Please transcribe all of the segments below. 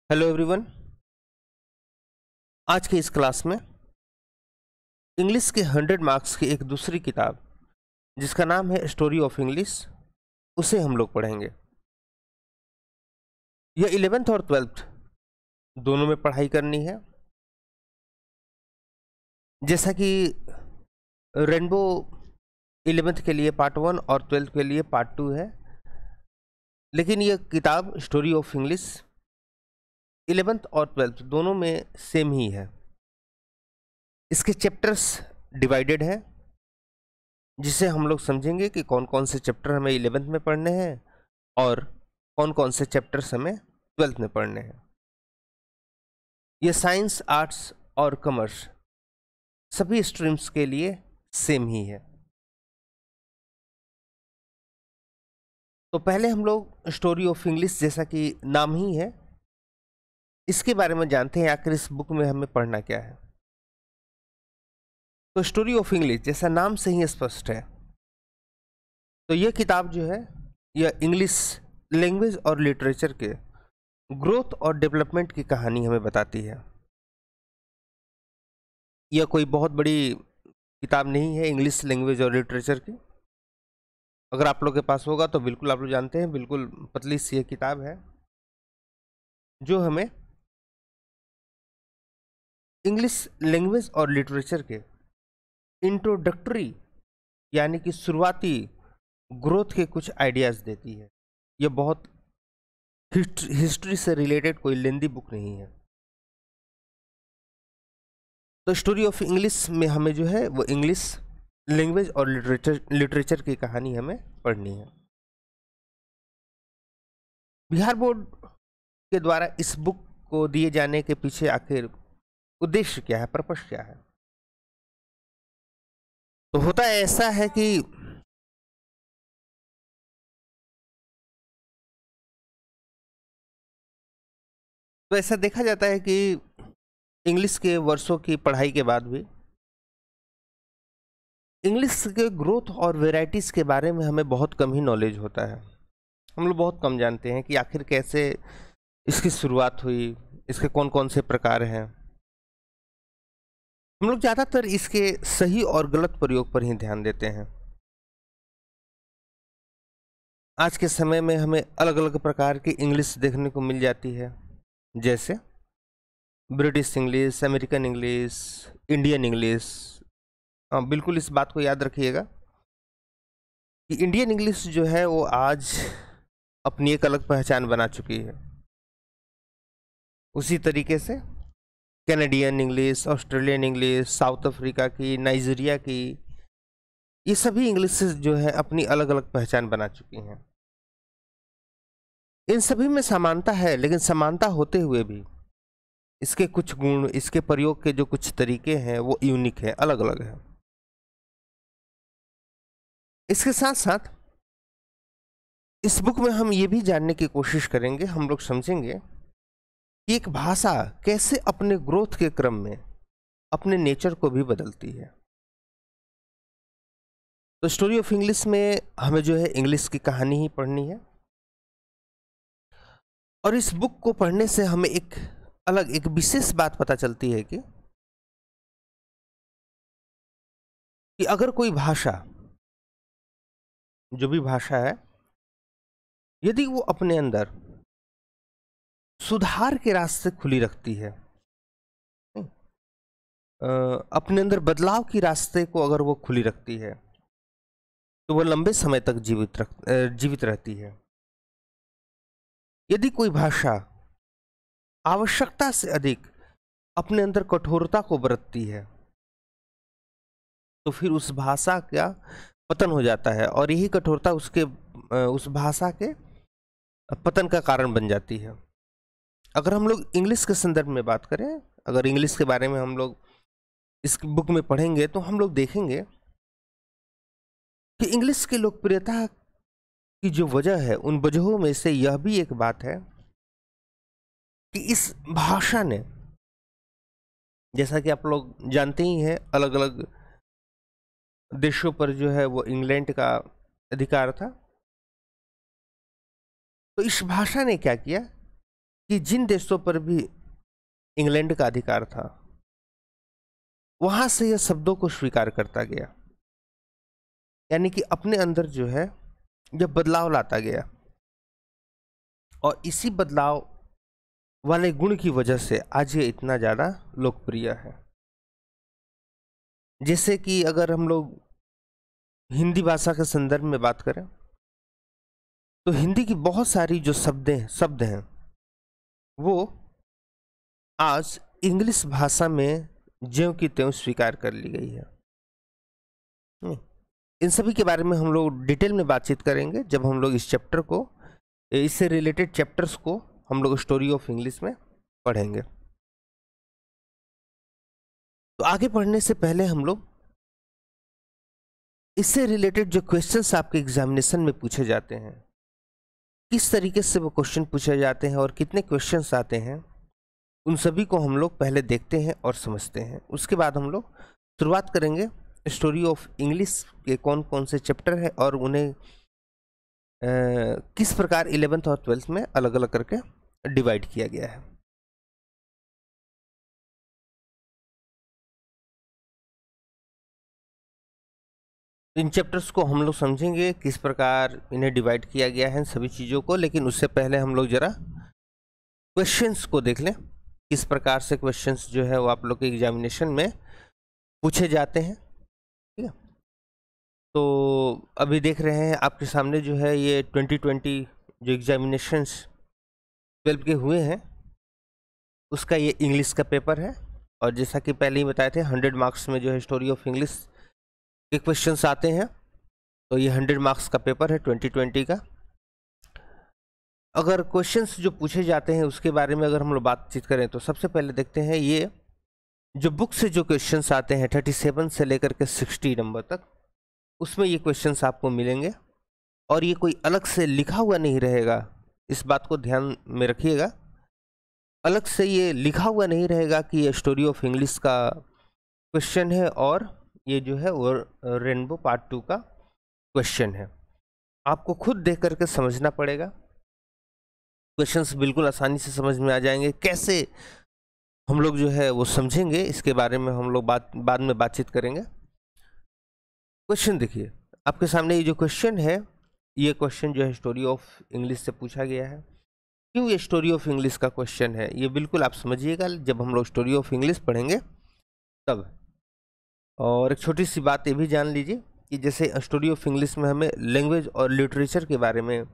Hello everyone. आज के इस क्लास में इंग्लिश के 100 मार्क्स की एक दूसरी किताब जिसका नाम है स्टोरी ऑफ इंग्लिश, उसे हम लोग पढ़ेंगे। यह 11th और 12th दोनों में पढ़ाई करनी है। जैसा कि रेनबो 11th के लिए पार्ट 1 और 12th के लिए पार्ट 2 है, लेकिन यह किताब स्टोरी ऑफ इंग्लिश 11th और 12th दोनों में सेम ही है। इसके चैप्टर्स डिवाइडेड है, जिसे हम लोग समझेंगे कि कौन कौन से चैप्टर हमें 11th में पढ़ने हैं और कौन कौन से चैप्टर्स हमें 12th में पढ़ने हैं। ये साइंस, आर्ट्स और कॉमर्स सभी स्ट्रीम्स के लिए सेम ही है। तो पहले हम लोग स्टोरी ऑफ इंग्लिश, जैसा कि नाम ही है, इसके बारे में जानते हैं आखिर इस बुक में हमें पढ़ना क्या है। तो स्टोरी ऑफ इंग्लिश जैसा नाम से ही स्पष्ट है, तो यह किताब जो है यह इंग्लिश लैंग्वेज और लिटरेचर के ग्रोथ और डेवलपमेंट की कहानी हमें बताती है। यह कोई बहुत बड़ी किताब नहीं है इंग्लिश लैंग्वेज और लिटरेचर की। अगर आप लोग के पास होगा तो बिल्कुल आप लोग जानते हैं, बिल्कुल पतली सी यह किताब है जो हमें इंग्लिश लैंग्वेज और लिटरेचर के इंट्रोडक्टरी यानी कि शुरुआती ग्रोथ के कुछ आइडियाज़ देती है। यह बहुत हिस्ट्री से रिलेटेड कोई लेंदी बुक नहीं है। तो स्टोरी ऑफ इंग्लिश में हमें जो है वो इंग्लिश लैंग्वेज और लिटरेचर की कहानी हमें पढ़नी है। बिहार बोर्ड के द्वारा इस बुक को दिए जाने के पीछे आखिर उद्देश्य क्या है, पर्पस क्या है। तो होता ऐसा है कि तो ऐसा देखा जाता है कि इंग्लिश के वर्षों की पढ़ाई के बाद भी इंग्लिश के ग्रोथ और वेराइटीज़ के बारे में हमें बहुत कम ही नॉलेज होता है। हम लोग बहुत कम जानते हैं कि आखिर कैसे इसकी शुरुआत हुई, इसके कौन कौन से प्रकार हैं। हम लोग ज़्यादातर इसके सही और गलत प्रयोग पर ही ध्यान देते हैं। आज के समय में हमें अलग अलग प्रकार की इंग्लिश देखने को मिल जाती है, जैसे British English, American English, Indian English. हाँ, बिल्कुल इस बात को याद रखिएगा कि इंडियन इंग्लिश जो है वो आज अपनी एक अलग पहचान बना चुकी है। उसी तरीके से Canadian English, Australian English, south Africa की, नाइजीरिया की, ये सभी इंग्लिश जो है अपनी अलग अलग पहचान बना चुकी हैं। इन सभी में समानता है, लेकिन समानता होते हुए भी इसके कुछ गुण, इसके प्रयोग के जो कुछ तरीके हैं वो यूनिक है, अलग अलग है। इसके साथ साथ इस बुक में हम ये भी जानने की कोशिश करेंगे, हम लोग समझेंगे कि एक भाषा कैसे अपने ग्रोथ के क्रम में अपने नेचर को भी बदलती है। तो स्टोरी ऑफ इंग्लिश में हमें जो है इंग्लिश की कहानी ही पढ़नी है, और इस बुक को पढ़ने से हमें एक विशेष बात पता चलती है कि अगर कोई भाषा, जो भी भाषा है, यदि वो अपने अंदर सुधार के रास्ते खुली रखती है, अपने अंदर बदलाव की रास्ते को अगर वो खुली रखती है, तो वह लंबे समय तक जीवित रहती है। यदि कोई भाषा आवश्यकता से अधिक अपने अंदर कठोरता को बरतती है, तो फिर उस भाषा का पतन हो जाता है, और यही कठोरता उस भाषा के पतन का कारण बन जाती है। अगर हम लोग इंग्लिश के संदर्भ में बात करें, अगर इंग्लिश के बारे में हम लोग इस बुक में पढ़ेंगे, तो हम लोग देखेंगे कि इंग्लिश की लोकप्रियता की जो वजह है, उन वजहों में से यह भी एक बात है कि इस भाषा ने, जैसा कि आप लोग जानते ही हैं, अलग अलग देशों पर जो है वो इंग्लैंड का अधिकार था। तो इस भाषा ने क्या किया कि जिन देशों पर भी इंग्लैंड का अधिकार था वहां से यह शब्दों को स्वीकार करता गया, यानी कि अपने अंदर जो है यह बदलाव लाता गया, और इसी बदलाव वाले गुण की वजह से आज ये इतना ज़्यादा लोकप्रिय है। जैसे कि अगर हम लोग हिंदी भाषा के संदर्भ में बात करें तो हिंदी की बहुत सारी जो शब्द हैं वो आज इंग्लिश भाषा में ज्यों की त्यों स्वीकार कर ली गई है। इन सभी के बारे में हम लोग डिटेल में बातचीत करेंगे जब हम लोग इस चैप्टर को, इससे रिलेटेड चैप्टर्स को हम लोग स्टोरी ऑफ इंग्लिश में पढ़ेंगे। तो आगे पढ़ने से पहले हम लोग इससे रिलेटेड जो क्वेश्चंस आपके एग्जामिनेशन में पूछे जाते हैं, किस तरीके से वो क्वेश्चन पूछे जाते हैं और कितने क्वेश्चंस आते हैं, उन सभी को हम लोग पहले देखते हैं और समझते हैं। उसके बाद हम लोग शुरुआत करेंगे स्टोरी ऑफ इंग्लिश के कौन कौन से चैप्टर है और उन्हें किस प्रकार 11th और 12th में अलग अलग करके डिवाइड किया गया है। इन चैप्टर्स को हम लोग समझेंगे किस प्रकार इन्हें डिवाइड किया गया है सभी चीज़ों को, लेकिन उससे पहले हम लोग जरा क्वेश्चंस को देख लें, किस प्रकार से क्वेश्चंस जो है वो आप लोग के एग्जामिनेशन में पूछे जाते हैं। ठीक है, तो अभी देख रहे हैं आपके सामने जो है ये 2020 जो एग्जामिनेशंस 12 के हुए हैं उसका ये इंग्लिश का पेपर है, और जैसा कि पहले ही बताए थे 100 मार्क्स में जो है स्टोरी ऑफ इंग्लिश के क्वेश्चंस आते हैं। तो ये 100 मार्क्स का पेपर है 2020 का। अगर क्वेश्चंस जो पूछे जाते हैं उसके बारे में अगर हम लोग बातचीत करें तो सबसे पहले देखते हैं ये जो बुक से जो क्वेश्चंस आते हैं 37 से लेकर के 60 नंबर तक, उसमें ये क्वेश्चंस आपको मिलेंगे और ये कोई अलग से लिखा हुआ नहीं रहेगा, इस बात को ध्यान में रखिएगा। अलग से ये लिखा हुआ नहीं रहेगा कि ये स्टोरी ऑफ इंग्लिश का क्वेश्चन है और ये जो है वो रेनबो पार्ट 2 का क्वेश्चन है। आपको खुद देख करके समझना पड़ेगा। क्वेश्चंस बिल्कुल आसानी से समझ में आ जाएंगे। कैसे हम लोग जो है वो समझेंगे इसके बारे में हम लोग बाद में बातचीत करेंगे। क्वेश्चन देखिए आपके सामने, ये जो क्वेश्चन है ये क्वेश्चन जो है स्टोरी ऑफ इंग्लिश से पूछा गया है। क्यों ये स्टोरी ऑफ इंग्लिश का क्वेश्चन है ये बिल्कुल आप समझिएगा जब हम लोग स्टोरी ऑफ इंग्लिश पढ़ेंगे तब। और एक छोटी सी बात ये भी जान लीजिए कि जैसे स्टोरी ऑफ इंग्लिश में हमें लैंग्वेज और लिटरेचर के बारे में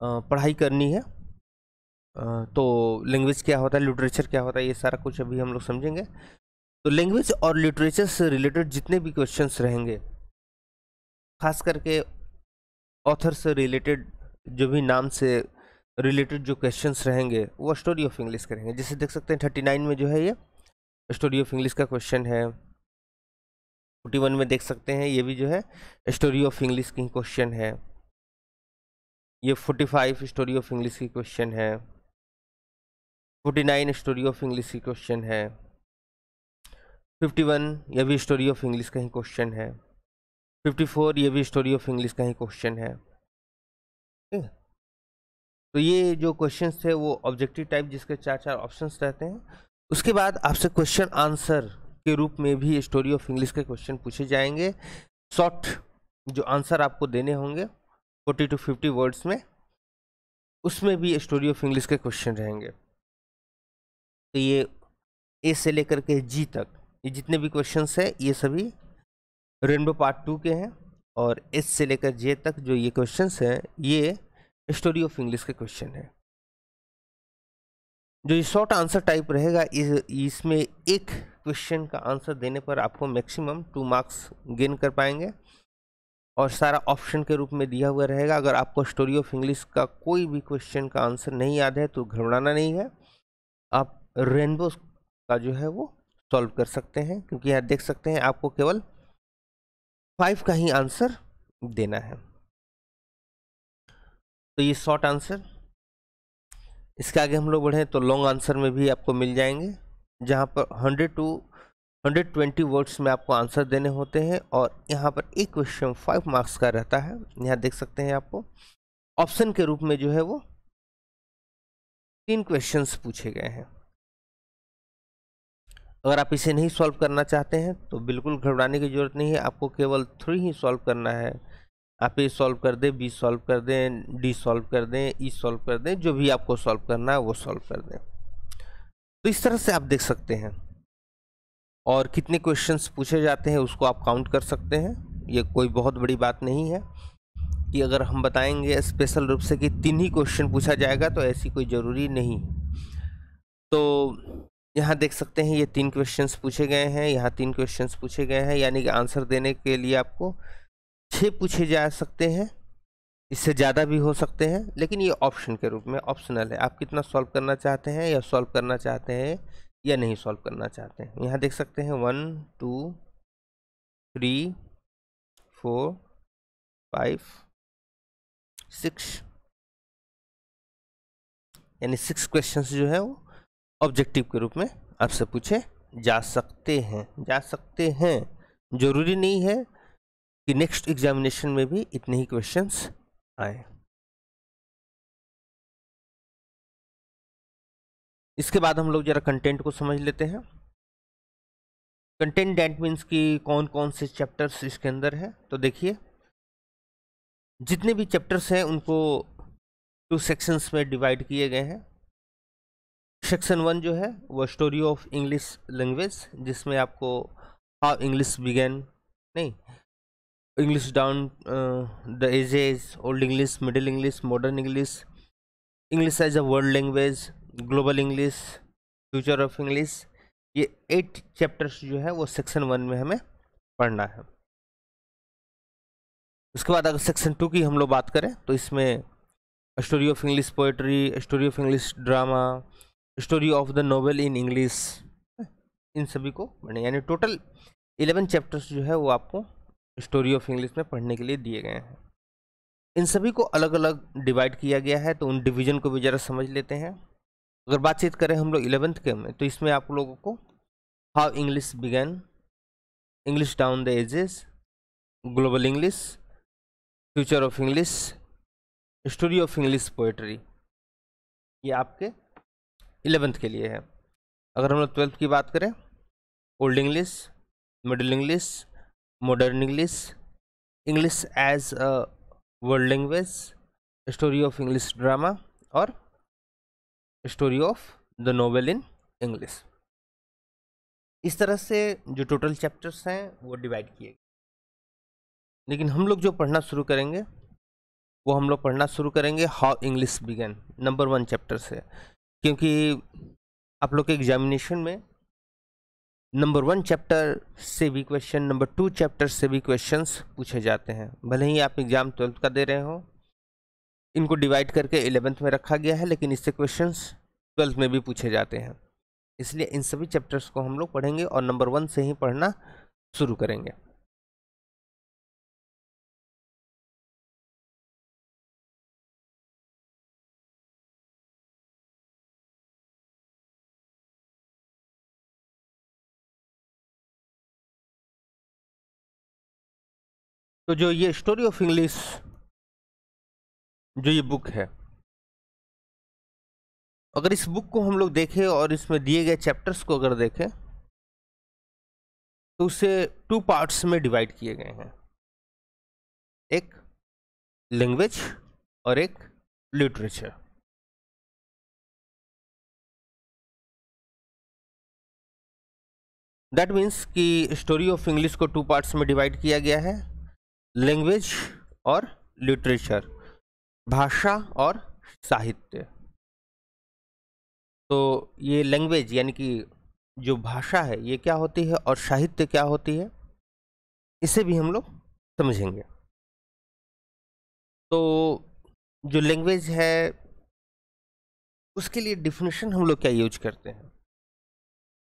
पढ़ाई करनी है, तो लैंग्वेज क्या होता है, लिटरेचर क्या होता है, ये सारा कुछ अभी हम लोग समझेंगे। तो लैंग्वेज और लिटरेचर से रिलेटेड जितने भी क्वेश्चंस रहेंगे, खास करके ऑथर से रिलेटेड जो भी नाम से रिलेटेड जो क्वेश्चंस रहेंगे वो स्टोरी ऑफ इंग्लिश करेंगे। जैसे देख सकते हैं 39 में जो है ये स्टोरी ऑफ इंग्लिश का क्वेश्चन है। 41 में देख सकते हैं ये भी जो है स्टोरी ऑफ इंग्लिश की क्वेश्चन है। ये 45 स्टोरी ऑफ इंग्लिश की क्वेश्चन है। 49 स्टोरी ऑफ इंग्लिश की क्वेश्चन है। 51 ये भी स्टोरी ऑफ इंग्लिश का ही क्वेश्चन है। 54 ये भी स्टोरी ऑफ इंग्लिश का ही क्वेश्चन है। ठीक है, तो ये जो क्वेश्चंस थे वो ऑब्जेक्टिव टाइप जिसके 4 ऑप्शंस रहते हैं। उसके बाद आपसे क्वेश्चन आंसर के रूप में भी स्टोरी ऑफ इंग्लिश के क्वेश्चन पूछे जाएंगे। शॉर्ट जो आंसर आपको देने होंगे 40 to 50 वर्ड्स में, उसमें भी स्टोरी ऑफ इंग्लिश के क्वेश्चन रहेंगे। तो ये ए से लेकर के जी तक ये जितने भी क्वेश्चंस हैं ये सभी रेनबो पार्ट 2 के हैं, और एस से लेकर जे तक जो ये क्वेश्चंस हैं ये स्टोरी ऑफ इंग्लिश के क्वेश्चन है। जो ये शॉर्ट आंसर टाइप रहेगा इसमें एक क्वेश्चन का आंसर देने पर आपको मैक्सिमम 2 मार्क्स गेन कर पाएंगे, और सारा ऑप्शन के रूप में दिया हुआ रहेगा। अगर आपको स्टोरी ऑफ इंग्लिश का कोई भी क्वेश्चन का आंसर नहीं याद है तो घबराना नहीं है, आप रेनबो का जो है वो सॉल्व कर सकते हैं, क्योंकि यहाँ देख सकते हैं आपको केवल 5 का ही आंसर देना है। तो ये शॉर्ट आंसर। इसके आगे हम लोग बढ़ें तो लॉन्ग आंसर में भी आपको मिल जाएंगे, जहाँ पर 100 to 120 वर्ड्स में आपको आंसर देने होते हैं, और यहाँ पर एक क्वेश्चन 5 मार्क्स का रहता है। यहाँ देख सकते हैं आपको ऑप्शन के रूप में जो है वो 3 क्वेश्चंस पूछे गए हैं। अगर आप इसे नहीं सॉल्व करना चाहते हैं तो बिल्कुल घबराने की ज़रूरत नहीं है, आपको केवल 3 ही सॉल्व करना है। आप ए सॉल्व कर दें, बी सॉल्व कर दें, डी सॉल्व कर दें, ई सॉल्व कर दें, जो भी आपको सॉल्व करना है वो सॉल्व कर दें। तो इस तरह से आप देख सकते हैं, और कितने क्वेश्चंस पूछे जाते हैं उसको आप काउंट कर सकते हैं। ये कोई बहुत बड़ी बात नहीं है कि अगर हम बताएंगे स्पेशल रूप से कि 3 ही क्वेश्चन पूछा जाएगा, तो ऐसी कोई ज़रूरी नहीं। तो यहाँ देख सकते हैं ये 3 क्वेश्चंस पूछे गए हैं, यहाँ 3 क्वेश्चंस पूछे गए हैं, यानी कि आंसर देने के लिए आपको 6 पूछे जा सकते हैं, इससे ज़्यादा भी हो सकते हैं, लेकिन ये ऑप्शन के रूप में ऑप्शनल है। आप कितना सॉल्व करना चाहते हैं, या सॉल्व करना चाहते हैं या नहीं सॉल्व करना चाहते हैं। यहाँ देख सकते हैं 1 2 3 4 5 6, यानी 6 क्वेश्चंस जो है वो ऑब्जेक्टिव के रूप में आपसे पूछे जा सकते हैं। जरूरी नहीं है कि नेक्स्ट एग्जामिनेशन में भी इतने ही क्वेश्चंस आए। इसके बाद हम लोग जरा कंटेंट को समझ लेते हैं। कंटेंट दैट मीन्स कि कौन कौन से चैप्टर्स इसके अंदर है। तो देखिए, जितने भी चैप्टर्स हैं उनको 2 सेक्शंस में डिवाइड किए गए हैं। सेक्शन 1 जो है वो स्टोरी ऑफ इंग्लिश लैंग्वेज, जिसमें आपको हाउ इंग्लिश बिगेन, नहीं, English down the ages, old English, middle English, modern English, English as a world language, global English, future of English, ये 8 चैप्टर्स जो है वो सेक्शन 1 में हमें पढ़ना है। उसके बाद अगर सेक्शन 2 की हम लोग बात करें तो इसमें story of English poetry, story of English drama, story of the novel in English, इन सभी को पढ़ने, यानी टोटल 11 चैप्टर्स जो है वो आपको स्टोरी ऑफ इंग्लिश में पढ़ने के लिए दिए गए हैं। इन सभी को अलग अलग डिवाइड किया गया है, तो उन डिवीजन को भी ज़रा समझ लेते हैं। अगर बातचीत करें हम लोग 11th के में, तो इसमें आप लोगों को how English began, English down the ages, global English, future of English, story of English poetry, ये आपके 11th के लिए है। अगर हम लोग 12th की बात करें, old English, middle English, modern English, English as a world language, story of English drama और story of the novel in English. इस तरह से जो टोटल चैप्टर्स हैं वो डिवाइड किए गए। लेकिन हम लोग जो पढ़ना शुरू करेंगे वो हम लोग पढ़ना शुरू करेंगे how English began, number 1 chapter से, क्योंकि आप लोग के एग्जामिनेशन में नंबर 1 चैप्टर से भी क्वेश्चन, नंबर 2 चैप्टर से भी क्वेश्चंस पूछे जाते हैं। भले ही आप एग्जाम 12th का दे रहे हो, इनको डिवाइड करके 11th में रखा गया है, लेकिन इससे क्वेश्चंस 12th में भी पूछे जाते हैं। इसलिए इन सभी चैप्टर्स को हम लोग पढ़ेंगे और नंबर 1 से ही पढ़ना शुरू करेंगे। तो जो ये स्टोरी ऑफ इंग्लिश जो ये बुक है, अगर इस बुक को हम लोग देखें और इसमें दिए गए चैप्टर्स को अगर देखें तो उसे 2 पार्ट्स में डिवाइड किए गए हैं, एक लैंग्वेज और एक लिटरेचर। दैट मीन्स कि स्टोरी ऑफ इंग्लिश को 2 पार्ट्स में डिवाइड किया गया है, लैंग्वेज और लिटरेचर, भाषा और साहित्य। तो ये लैंग्वेज यानी कि जो भाषा है ये क्या होती है और साहित्य क्या होती है, इसे भी हम लोग समझेंगे। तो जो लैंग्वेज है उसके लिए डिफिनेशन हम लोग क्या यूज करते हैं।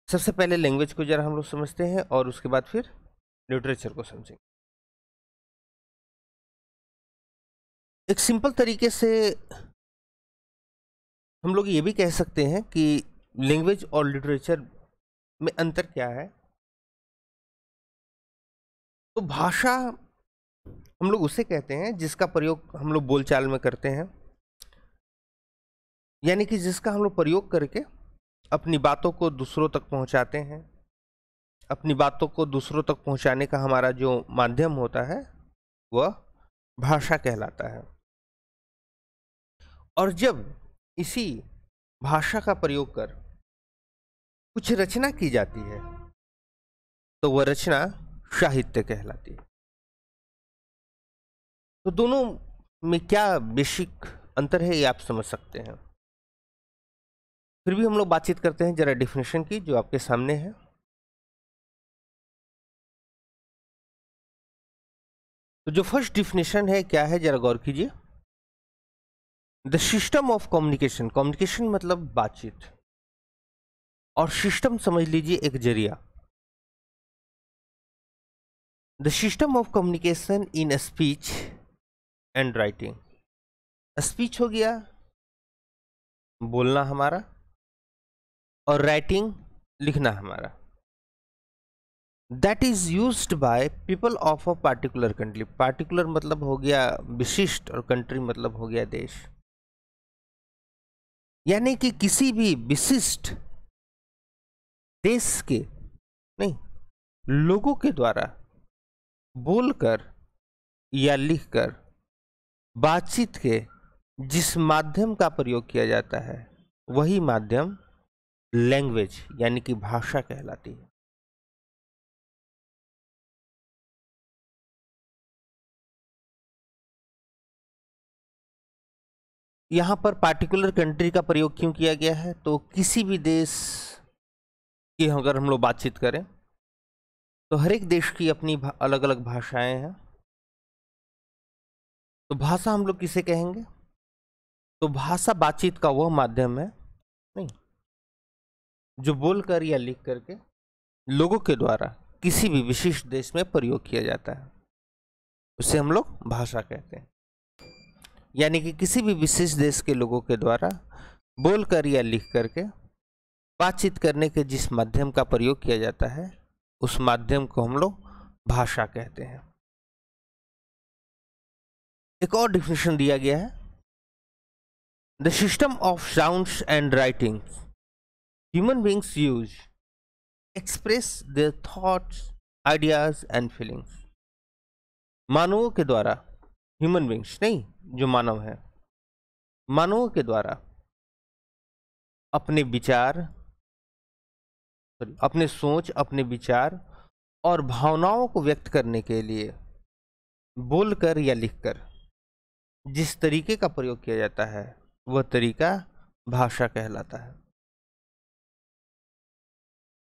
सबसे पहले लैंग्वेज को जरा हम लोग समझते हैं और उसके बाद फिर लिटरेचर को समझेंगे। एक सिंपल तरीके से हम लोग ये भी कह सकते हैं कि लैंग्वेज और लिटरेचर में अंतर क्या है। तो भाषा हम लोग उसे कहते हैं जिसका प्रयोग हम लोग बोलचाल में करते हैं, यानी कि जिसका हम लोग प्रयोग करके अपनी बातों को दूसरों तक पहुंचाते हैं। अपनी बातों को दूसरों तक पहुंचाने का हमारा जो माध्यम होता है वह भाषा कहलाता है। और जब इसी भाषा का प्रयोग कर कुछ रचना की जाती है तो वह रचना साहित्य कहलाती है। तो दोनों में क्या बेसिक अंतर है ये आप समझ सकते हैं। फिर भी हम लोग बातचीत करते हैं जरा डिफिनेशन की, जो आपके सामने है। तो जो फर्स्ट डिफिनेशन है क्या है, जरा गौर कीजिए। The system of communication, communication मतलब बातचीत, और सिस्टम समझ लीजिए एक जरिया। The system of communication in speech and writing. Speech हो गया बोलना हमारा, और राइटिंग लिखना हमारा। That is used by people of a particular country. Particular मतलब हो गया विशिष्ट, और कंट्री मतलब हो गया देश। यानी कि किसी भी विशिष्ट देश के नहीं, लोगों के द्वारा बोलकर या लिखकर बातचीत के जिस माध्यम का प्रयोग किया जाता है वही माध्यम लैंग्वेज यानी कि भाषा कहलाती है। यहां पर पार्टिकुलर कंट्री का प्रयोग क्यों किया गया है, तो किसी भी देश की अगर हम लोग बातचीत करें तो हर एक देश की अपनी अलग अलग भाषाएं हैं। तो भाषा हम लोग किसे कहेंगे, तो भाषा बातचीत का वह माध्यम है नहीं जो बोलकर या लिख करके लोगों के द्वारा किसी भी विशिष्ट देश में प्रयोग किया जाता है, उसे हम लोग भाषा कहते हैं। यानी कि किसी भी विशेष देश के लोगों के द्वारा बोलकर या लिख करके बातचीत करने के जिस माध्यम का प्रयोग किया जाता है उस माध्यम को हम लोग भाषा कहते हैं। एक और डिफिनेशन दिया गया है, the system of sounds and writings human beings use express their thoughts, ideas and feelings. मानवों के द्वारा, ह्यूमन बींग्स नहीं, जो मानव है, मानवों के द्वारा अपने विचार, अपने सोच, अपने विचार और भावनाओं को व्यक्त करने के लिए बोलकर या लिखकर जिस तरीके का प्रयोग किया जाता है वह तरीका भाषा कहलाता है।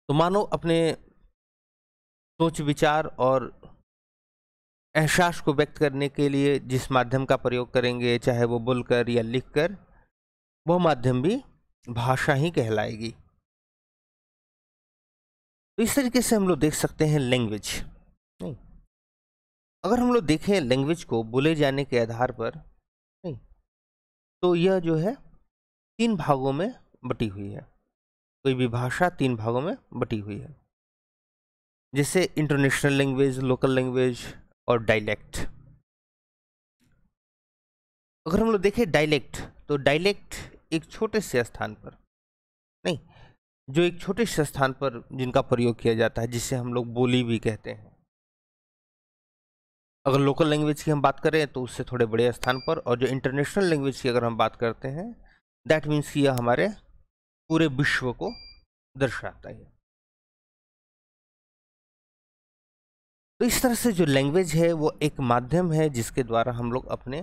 तो मानो अपने सोच, विचार और एहसास को व्यक्त करने के लिए जिस माध्यम का प्रयोग करेंगे, चाहे वो बोलकर या लिखकर, वह माध्यम भी भाषा ही कहलाएगी। तो इस तरीके से हम लोग देख सकते हैं लैंग्वेज नहीं। अगर हम लोग देखें लैंग्वेज को बोले जाने के आधार पर नहीं, तो यह जो है 3 भागों में बटी हुई है। कोई भी भाषा 3 भागों में बटी हुई है, जैसे इंटरनेशनल लैंग्वेज, लोकल लैंग्वेज और डायलेक्ट। अगर हम लोग देखें डायलेक्ट, तो डायलेक्ट एक छोटे से स्थान पर नहीं, जो एक छोटे से स्थान पर जिनका प्रयोग किया जाता है, जिसे हम लोग बोली भी कहते हैं। अगर लोकल लैंग्वेज की हम बात करें तो उससे थोड़े बड़े स्थान पर, और जो इंटरनेशनल लैंग्वेज की अगर हम बात करते हैं, दैट मीन्स कि यह हमारे पूरे विश्व को दर्शाता है। तो इस तरह से जो लैंग्वेज है वो एक माध्यम है जिसके द्वारा हम लोग अपने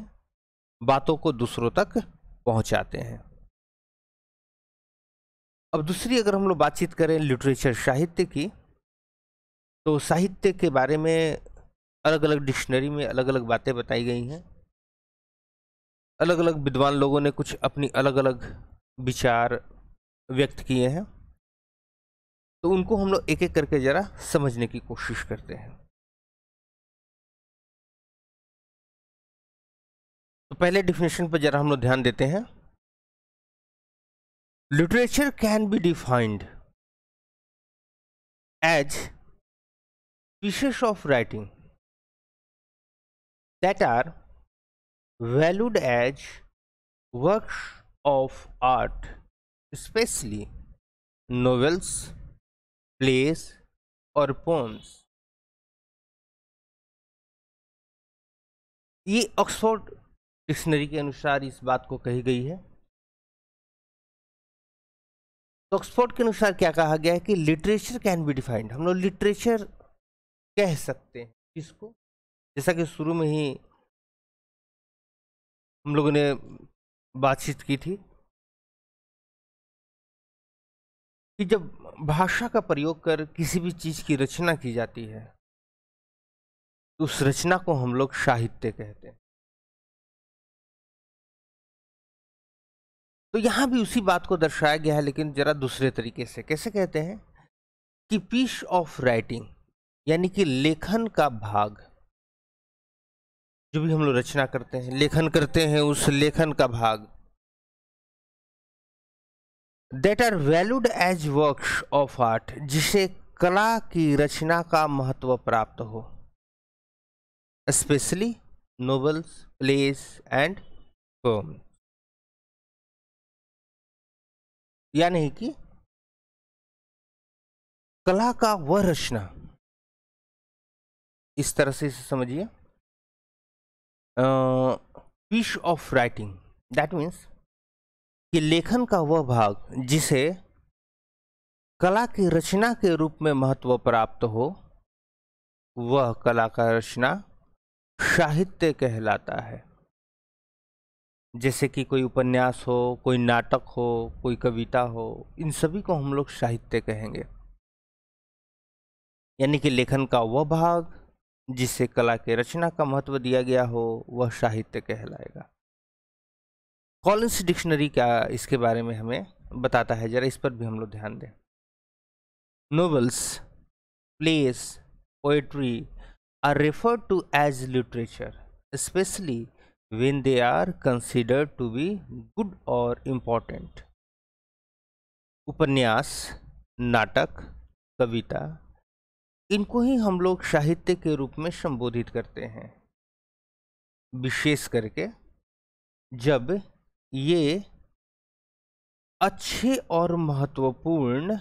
बातों को दूसरों तक पहुंचाते हैं। अब दूसरी अगर हम लोग बातचीत करें लिटरेचर, साहित्य की, तो साहित्य के बारे में अलग अलग डिक्शनरी में अलग अलग बातें बताई गई हैं। अलग अलग विद्वान लोगों ने कुछ अपनी अलग अलग विचार व्यक्त किए हैं, तो उनको हम लोग एक एक करके जरा समझने की कोशिश करते हैं। तो पहले डिफिनेशन पर जरा हम लोग ध्यान देते हैं। Literature can be defined as pieces of writing that are valued as works of art, especially novels, plays और poems. ये ऑक्सफोर्ड डिक्शनरी के अनुसार इस बात को कही गई है। तो ऑक्सफोर्ड के अनुसार क्या कहा गया है कि लिटरेचर कैन बी डिफाइंड, हम लोग लिटरेचर कह सकते हैं किसको, जैसा कि शुरू में ही हम लोगों ने बातचीत की थी कि जब भाषा का प्रयोग कर किसी भी चीज की रचना की जाती है तो उस रचना को हम लोग साहित्य कहते हैं। तो यहां भी उसी बात को दर्शाया गया है, लेकिन जरा दूसरे तरीके से। कैसे कहते हैं कि पीस ऑफ राइटिंग, यानी कि लेखन का भाग, जो भी हम लोग रचना करते हैं, लेखन करते हैं, उस लेखन का भाग that are valued as works of art, जिसे कला की रचना का महत्व प्राप्त हो, specially novels, plays and poem. यानी कि कला का वह रचना, इस तरह से इसे समझिए, piece of writing, that means कि लेखन का वह भाग जिसे कला की रचना के रूप में महत्व प्राप्त हो, वह कला का रचना साहित्य कहलाता है। जैसे कि कोई उपन्यास हो, कोई नाटक हो, कोई कविता हो, इन सभी को हम लोग साहित्य कहेंगे। यानी कि लेखन का वह भाग जिसे कला के रचना का महत्व दिया गया हो, वह साहित्य कहलाएगा। कॉलिंस डिक्शनरी क्या इसके बारे में हमें बताता है, जरा इस पर भी हम लोग ध्यान दें। Novels, plays, poetry are referred to as literature, specially when they are considered to be good or important. उपन्यास, नाटक, कविता, इनको ही हम लोग साहित्य के रूप में संबोधित करते हैं, विशेष करके जब ये अच्छे और महत्वपूर्ण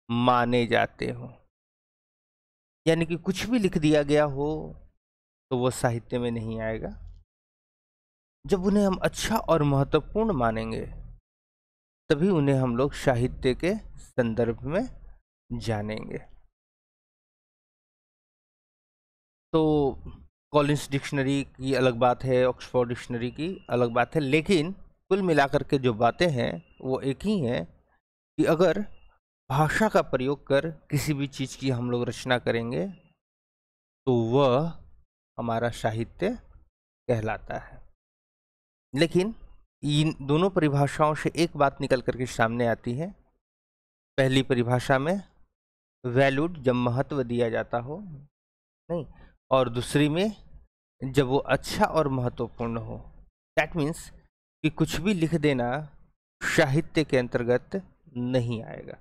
माने जाते हो। यानी कि कुछ भी लिख दिया गया हो तो वो साहित्य में नहीं आएगा। जब उन्हें हम अच्छा और महत्वपूर्ण मानेंगे तभी उन्हें हम लोग साहित्य के संदर्भ में जानेंगे। तो कॉलिंस डिक्शनरी की अलग बात है, ऑक्सफोर्ड डिक्शनरी की अलग बात है, लेकिन कुल मिलाकर के जो बातें हैं वो एक ही हैं कि अगर भाषा का प्रयोग कर किसी भी चीज़ की हम लोग रचना करेंगे तो वह हमारा साहित्य कहलाता है। लेकिन इन दोनों परिभाषाओं से एक बात निकल करके सामने आती है। पहली परिभाषा में वैल्यूड, जब महत्व दिया जाता हो, नहीं, और दूसरी में जब वो अच्छा और महत्वपूर्ण हो। दैट मीन्स कि कुछ भी लिख देना साहित्य के अंतर्गत नहीं आएगा।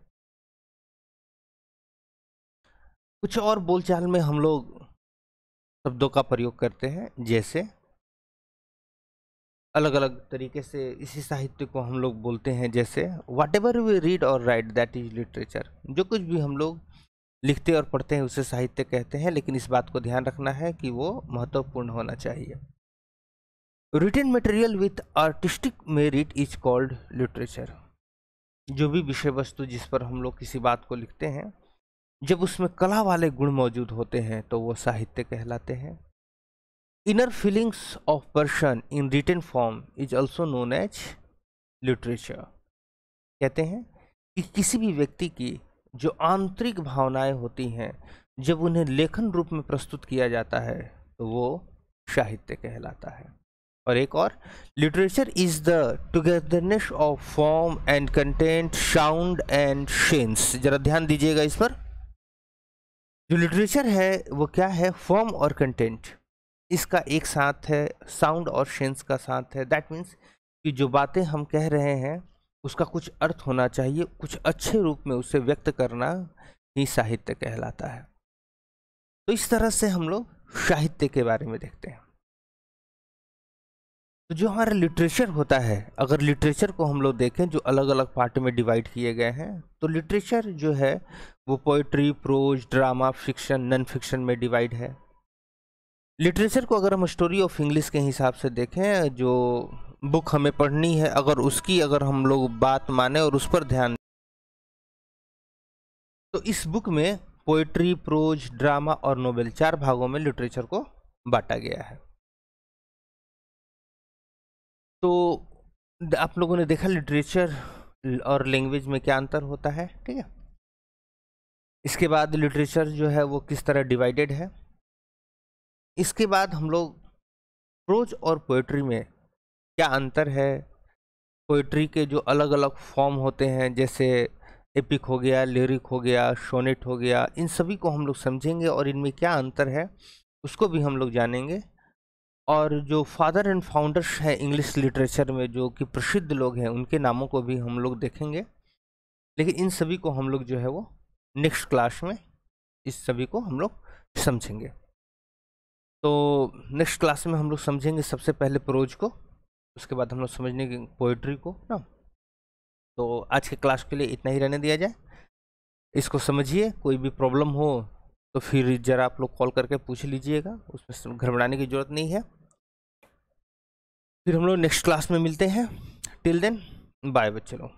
कुछ और बोलचाल में हम लोग शब्दों का प्रयोग करते हैं, जैसे अलग अलग तरीके से इसी साहित्य को हम लोग बोलते हैं, जैसे वट एवर वी रीड और राइट दैट इज लिटरेचर। जो कुछ भी हम लोग लिखते और पढ़ते हैं उसे साहित्य कहते हैं, लेकिन इस बात को ध्यान रखना है कि वो महत्वपूर्ण होना चाहिए। Written material with artistic merit is called literature. जो भी विषय वस्तु जिस पर हम लोग किसी बात को लिखते हैं, जब उसमें कला वाले गुण मौजूद होते हैं तो वो साहित्य कहलाते हैं। Inner feelings of person in written form is also known as literature. कहते हैं कि किसी भी व्यक्ति की जो आंतरिक भावनाएं होती हैं, जब उन्हें लेखन रूप में प्रस्तुत किया जाता है तो वो साहित्य कहलाता है। और एक और, literature is the togetherness of form and content, sound and sense. जरा ध्यान दीजिएगा इस पर। जो लिटरेचर है वो क्या है? फॉर्म और कंटेंट इसका एक साथ है, साउंड और सेंस का साथ है। दैट मीन्स कि जो बातें हम कह रहे हैं उसका कुछ अर्थ होना चाहिए, कुछ अच्छे रूप में उसे व्यक्त करना ही साहित्य कहलाता है। तो इस तरह से हम लोग साहित्य के बारे में देखते हैं। तो जो हमारा लिटरेचर होता है, अगर लिटरेचर को हम लोग देखें जो अलग अलग पार्ट में डिवाइड किए गए हैं, तो लिटरेचर जो है वो poetry, prose, drama, fiction, non fiction में डिवाइड है। लिटरेचर को अगर हम स्टोरी ऑफ इंग्लिश के हिसाब से देखें, जो बुक हमें पढ़नी है, अगर हम लोग बात माने और उस पर ध्यान, तो इस बुक में पोइट्री, प्रोज, ड्रामा और नोवेल 4 भागों में लिटरेचर को बांटा गया है। तो आप लोगों ने देखा लिटरेचर और लैंग्वेज में क्या अंतर होता है, ठीक है। इसके बाद लिटरेचर जो है वो किस तरह डिवाइडेड है। इसके बाद हम लोग प्रोज और पोइट्री में क्या अंतर है, पोइट्री के जो अलग अलग फॉर्म होते हैं, जैसे एपिक हो गया, लिरिक हो गया, सोनेट हो गया, इन सभी को हम लोग समझेंगे और इनमें क्या अंतर है उसको भी हम लोग जानेंगे। और जो फादर एंड फाउंडर्स हैं इंग्लिश लिटरेचर में, जो कि प्रसिद्ध लोग हैं, उनके नामों को भी हम लोग देखेंगे। लेकिन इन सभी को हम लोग जो है वो नेक्स्ट क्लास में इस सभी को हम लोग समझेंगे। तो नेक्स्ट क्लास में हम लोग समझेंगे सबसे पहले प्रोज को, उसके बाद हम लोग समझने की पोइट्री को ना। तो आज के क्लास के लिए इतना ही रहने दिया जाए। इसको समझिए, कोई भी प्रॉब्लम हो तो फिर ज़रा आप लोग कॉल करके पूछ लीजिएगा, उसमें घबराने की ज़रूरत नहीं है। फिर हम लोग नेक्स्ट क्लास में मिलते हैं। टिल देन बाय बच्चे लोग।